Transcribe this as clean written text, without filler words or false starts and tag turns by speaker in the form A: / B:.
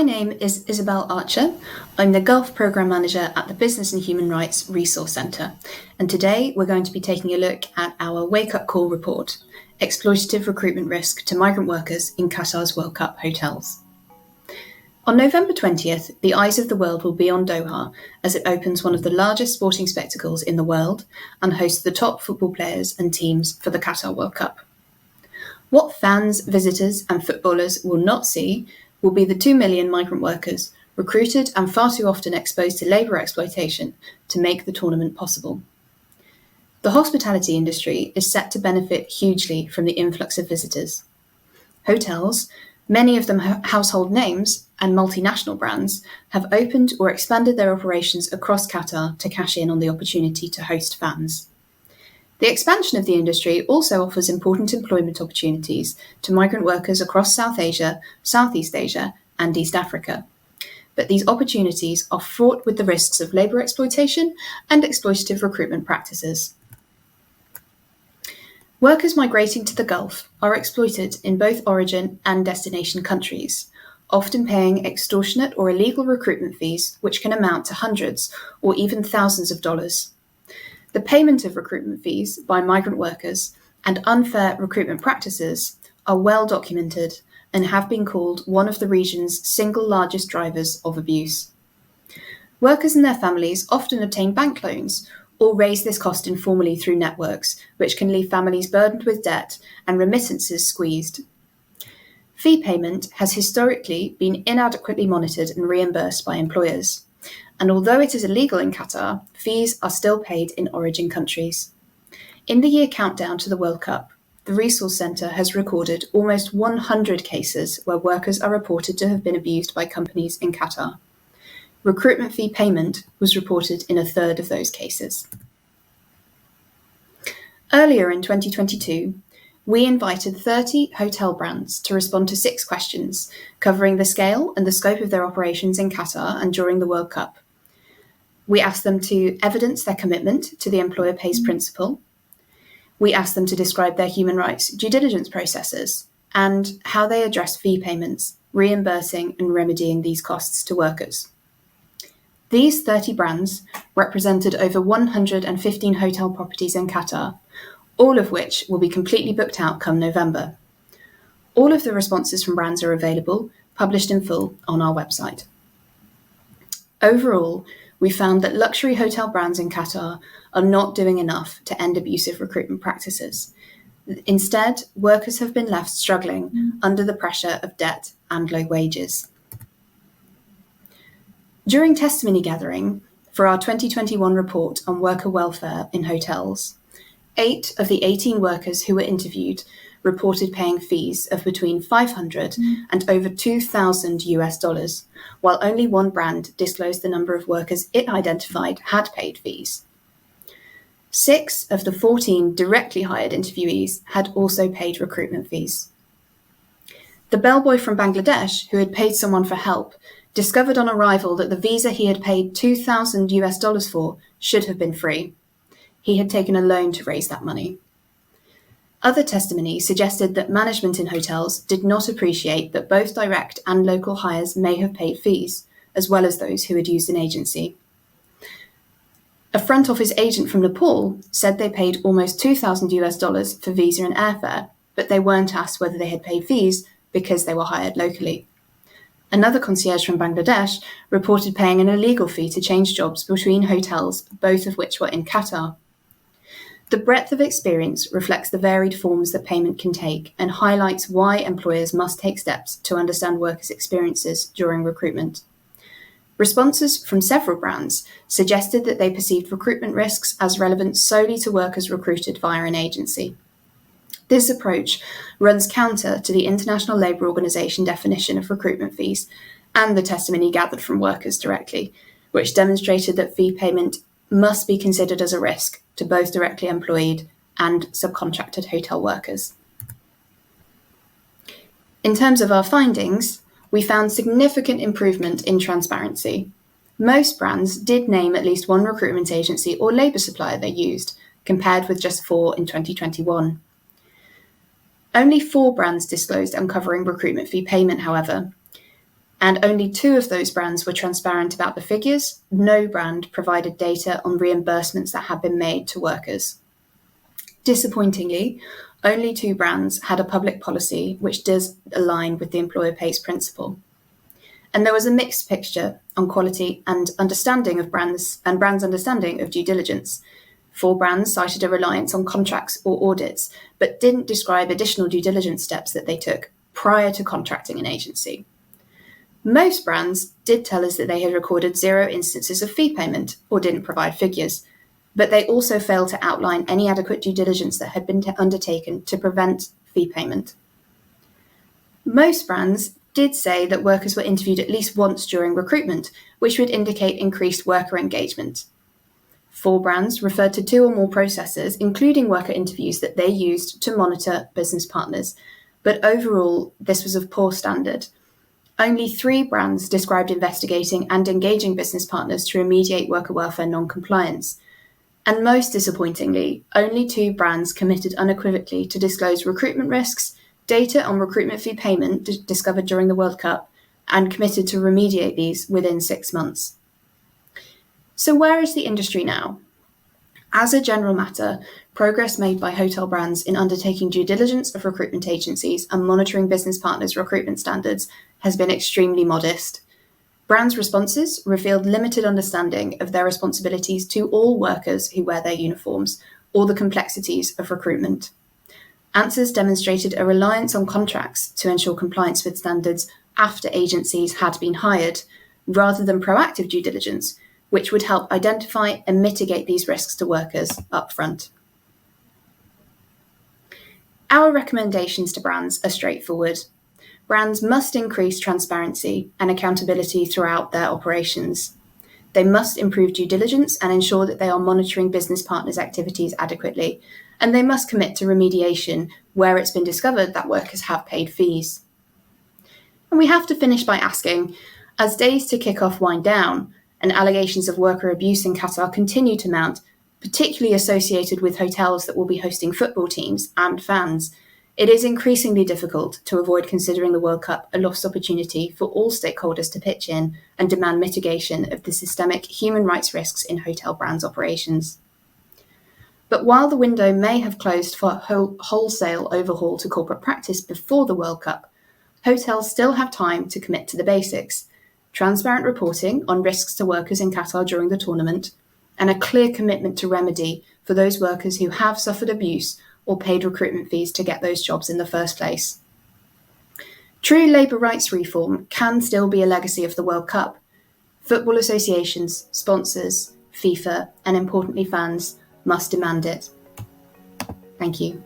A: name is Isobel Archer. I'm the Gulf Programme Manager at the Business and Human Rights Resource Centre, and today we're going to be taking a look at our wake-up call report, Exploitative Recruitment Risk to Migrant Workers in Qatar's World Cup Hotels. On November 20th, the eyes of the world will be on Doha as it opens one of the largest sporting spectacles in the world and hosts the top football players and teams for the Qatar World Cup. What fans, visitors and footballers will not see will be the 2 million migrant workers recruited and far too often exposed to labour exploitation to make the tournament possible. The hospitality industry is set to benefit hugely from the influx of visitors. Hotels, many of them household names and multinational brands, have opened or expanded their operations across Qatar to cash in on the opportunity to host fans. The expansion of the industry also offers important employment opportunities to migrant workers across South Asia, Southeast Asia, and East Africa. But these opportunities are fraught with the risks of labour exploitation and exploitative recruitment practices. Workers migrating to the Gulf are exploited in both origin and destination countries, often paying extortionate or illegal recruitment fees which can amount to hundreds or even thousands of dollars. The payment of recruitment fees by migrant workers and unfair recruitment practices are well documented and have been called one of the region's single largest drivers of abuse. Workers and their families often obtain bank loans or raise this cost informally through networks, which can leave families burdened with debt and remittances squeezed. Fee payment has historically been inadequately monitored and reimbursed by employers. And although it is illegal in Qatar, fees are still paid in origin countries. In the year countdown to the World Cup, the Resource Centre has recorded almost 100 cases where workers are reported to have been abused by companies in Qatar. Recruitment fee payment was reported in a third of those cases. Earlier in 2022, we invited 30 hotel brands to respond to 6 questions covering the scale and the scope of their operations in Qatar and during the World Cup. We asked them to evidence their commitment to the employer pays principle. We asked them to describe their human rights due diligence processes and how they address fee payments, reimbursing and remedying these costs to workers. These 30 brands represented over 115 hotel properties in Qatar, all of which will be completely booked out come November. All of the responses from brands are available, published in full on our website. Overall, we found that luxury hotel brands in Qatar are not doing enough to end abusive recruitment practices. Instead, workers have been left struggling under the pressure of debt and low wages. During testimony gathering for our 2021 report on worker welfare in hotels, 8 of the 18 workers who were interviewed reported paying fees of between $500 and over $2,000, while only one brand disclosed the number of workers it identified had paid fees. 6 of the 14 directly hired interviewees had also paid recruitment fees. The bellboy from Bangladesh, who had paid someone for help, discovered on arrival that the visa he had paid $2,000 for should have been free. He had taken a loan to raise that money. Other testimony suggested that management in hotels did not appreciate that both direct and local hires may have paid fees, as well as those who had used an agency. A front office agent from Nepal said they paid almost $2,000 for visa and airfare, but they weren't asked whether they had paid fees because they were hired locally. Another concierge from Bangladesh reported paying an illegal fee to change jobs between hotels, both of which were in Qatar. The breadth of experience reflects the varied forms that payment can take and highlights why employers must take steps to understand workers' experiences during recruitment. Responses from several brands suggested that they perceived recruitment risks as relevant solely to workers recruited via an agency. This approach runs counter to the International Labour Organization definition of recruitment fees and the testimony gathered from workers directly, which demonstrated that fee payment must be considered as a risk to both directly employed and subcontracted hotel workers. In terms of our findings, we found significant improvement in transparency. Most brands did name at least one recruitment agency or labour supplier they used, compared with just 4 in 2021. Only 4 brands disclosed uncovering recruitment fee payment, however, and only 2 of those brands were transparent about the figures. No brand provided data on reimbursements that had been made to workers. Disappointingly, only 2 brands had a public policy which does align with the employer pays principle. And there was a mixed picture on quality and understanding of brands' understanding of due diligence. 4 brands cited a reliance on contracts or audits, but didn't describe additional due diligence steps that they took prior to contracting an agency. Most brands did tell us that they had recorded 0 instances of fee payment or didn't provide figures, but they also failed to outline any adequate due diligence that had been undertaken to prevent fee payment. Most brands did say that workers were interviewed at least once during recruitment, which would indicate increased worker engagement. 4 brands referred to 2 or more processes, including worker interviews, that they used to monitor business partners, but overall, this was of poor standard. Only 3 brands described investigating and engaging business partners to remediate worker welfare non-compliance. And most disappointingly, only 2 brands committed unequivocally to disclose recruitment risks, data on recruitment fee payment discovered during the World Cup, and committed to remediate these within 6 months. So where is the industry now? As a general matter, progress made by hotel brands in undertaking due diligence of recruitment agencies and monitoring business partners' recruitment standards has been extremely modest. Brands' responses revealed limited understanding of their responsibilities to all workers who wear their uniforms, or the complexities of recruitment. Answers demonstrated a reliance on contracts to ensure compliance with standards after agencies had been hired, rather than proactive due diligence, which would help identify and mitigate these risks to workers upfront. Our recommendations to brands are straightforward. Brands must increase transparency and accountability throughout their operations. They must improve due diligence and ensure that they are monitoring business partners' activities adequately, and they must commit to remediation where it's been discovered that workers have paid fees. And we have to finish by asking, as days to kick off wind down and allegations of worker abuse in Qatar continue to mount, particularly associated with hotels that will be hosting football teams and fans, it is increasingly difficult to avoid considering the World Cup a lost opportunity for all stakeholders to pitch in and demand mitigation of the systemic human rights risks in hotel brands' operations. But while the window may have closed for a wholesale overhaul to corporate practice before the World Cup, hotels still have time to commit to the basics: transparent reporting on risks to workers in Qatar during the tournament, and a clear commitment to remedy for those workers who have suffered abuse or paid recruitment fees to get those jobs in the first place. True labour rights reform can still be a legacy of the World Cup. Football associations, sponsors, FIFA, and importantly fans must demand it. Thank you.